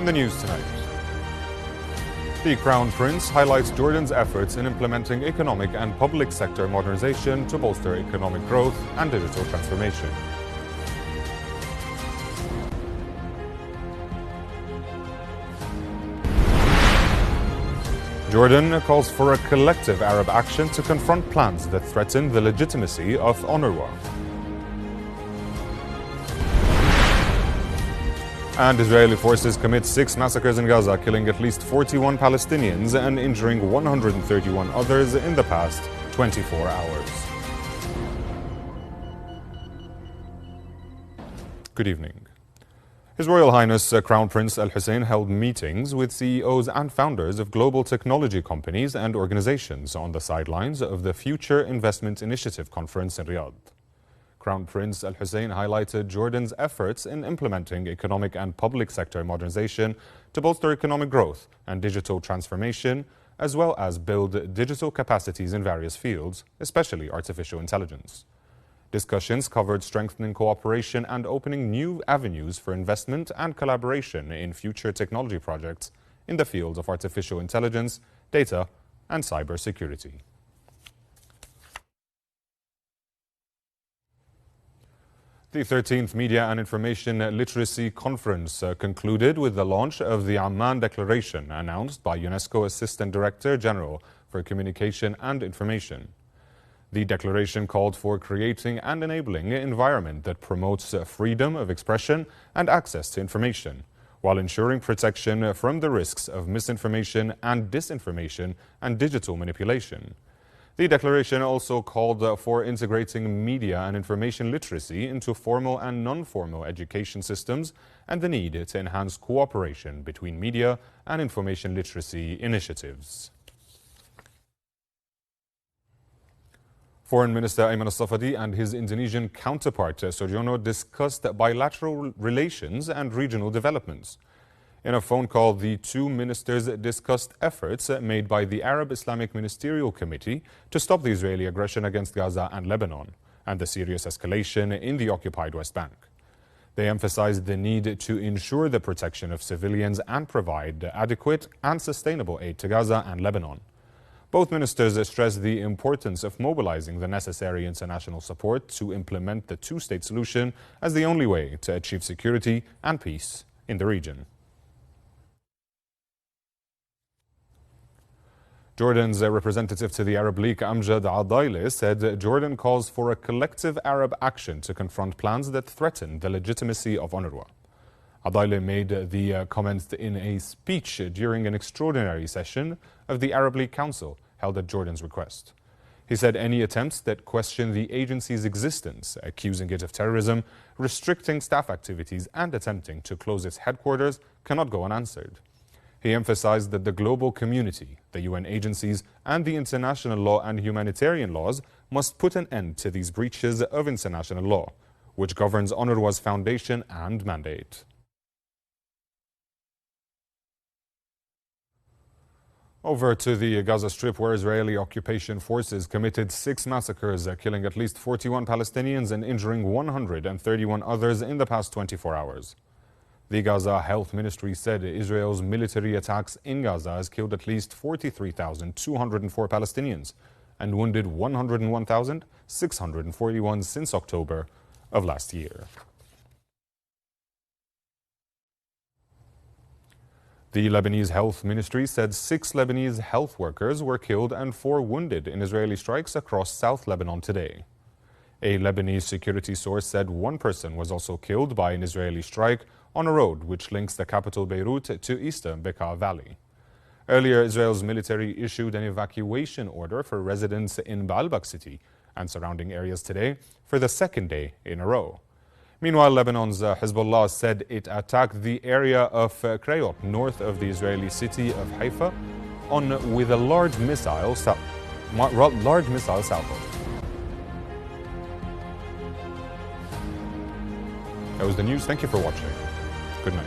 In the news tonight, the Crown Prince highlights Jordan's efforts in implementing economic and public sector modernization to bolster economic growth and digital transformation. Jordan calls for a collective Arab action to confront plans that threaten the legitimacy of UNRWA. And Israeli forces commit 6 massacres in Gaza, killing at least 41 Palestinians and injuring 131 others in the past 24 hours. Good evening. His Royal Highness Crown Prince Al Hussein held meetings with CEOs and founders of global technology companies and organizations on the sidelines of the Future Investment Initiative Conference in Riyadh. Crown Prince Al Hussein highlighted Jordan's efforts in implementing economic and public sector modernization to bolster economic growth and digital transformation, as well as build digital capacities in various fields, especially artificial intelligence. Discussions covered strengthening cooperation and opening new avenues for investment and collaboration in future technology projects in the fields of artificial intelligence, data, and cybersecurity. The 13th Media and Information Literacy Conference concluded with the launch of the Amman Declaration, announced by UNESCO Assistant Director General for Communication and Information. The declaration called for creating and enabling an environment that promotes freedom of expression and access to information, while ensuring protection from the risks of misinformation and disinformation and digital manipulation. The declaration also called for integrating media and information literacy into formal and non-formal education systems and the need to enhance cooperation between media and information literacy initiatives. Foreign Minister Ayman al-Safadi and his Indonesian counterpart Suryono discussed bilateral relations and regional developments. In a phone call, the two ministers discussed efforts made by the Arab Islamic Ministerial Committee to stop the Israeli aggression against Gaza and Lebanon and the serious escalation in the occupied West Bank. They emphasized the need to ensure the protection of civilians and provide adequate and sustainable aid to Gaza and Lebanon. Both ministers stressed the importance of mobilizing the necessary international support to implement the two-state solution as the only way to achieve security and peace in the region. Jordan's representative to the Arab League, Amjad Adaile, said Jordan calls for a collective Arab action to confront plans that threaten the legitimacy of UNRWA. Adaile made the comments in a speech during an extraordinary session of the Arab League Council held at Jordan's request. He said any attempts that question the agency's existence, accusing it of terrorism, restricting staff activities, and attempting to close its headquarters cannot go unanswered. He emphasized that the global community, the UN agencies, and the international law and humanitarian laws must put an end to these breaches of international law, which governs UNRWA's foundation and mandate. Over to the Gaza Strip, where Israeli occupation forces committed 6 massacres, killing at least 41 Palestinians and injuring 131 others in the past 24 hours. The Gaza Health Ministry said Israel's military attacks in Gaza has killed at least 43,204 Palestinians and wounded 101,641 since October of last year. The Lebanese Health Ministry said 6 Lebanese health workers were killed and 4 wounded in Israeli strikes across South Lebanon today. A Lebanese security source said 1 person was also killed by an Israeli strike on a road which links the capital Beirut to eastern Bekaa Valley. Earlier, Israel's military issued an evacuation order for residents in Baalbek city and surrounding areas today for the 2nd day in a row. Meanwhile, Lebanon's Hezbollah said it attacked the area of Krayot, north of the Israeli city of Haifa, with a large missile salvo. That was the news. Thank you for watching. Good night.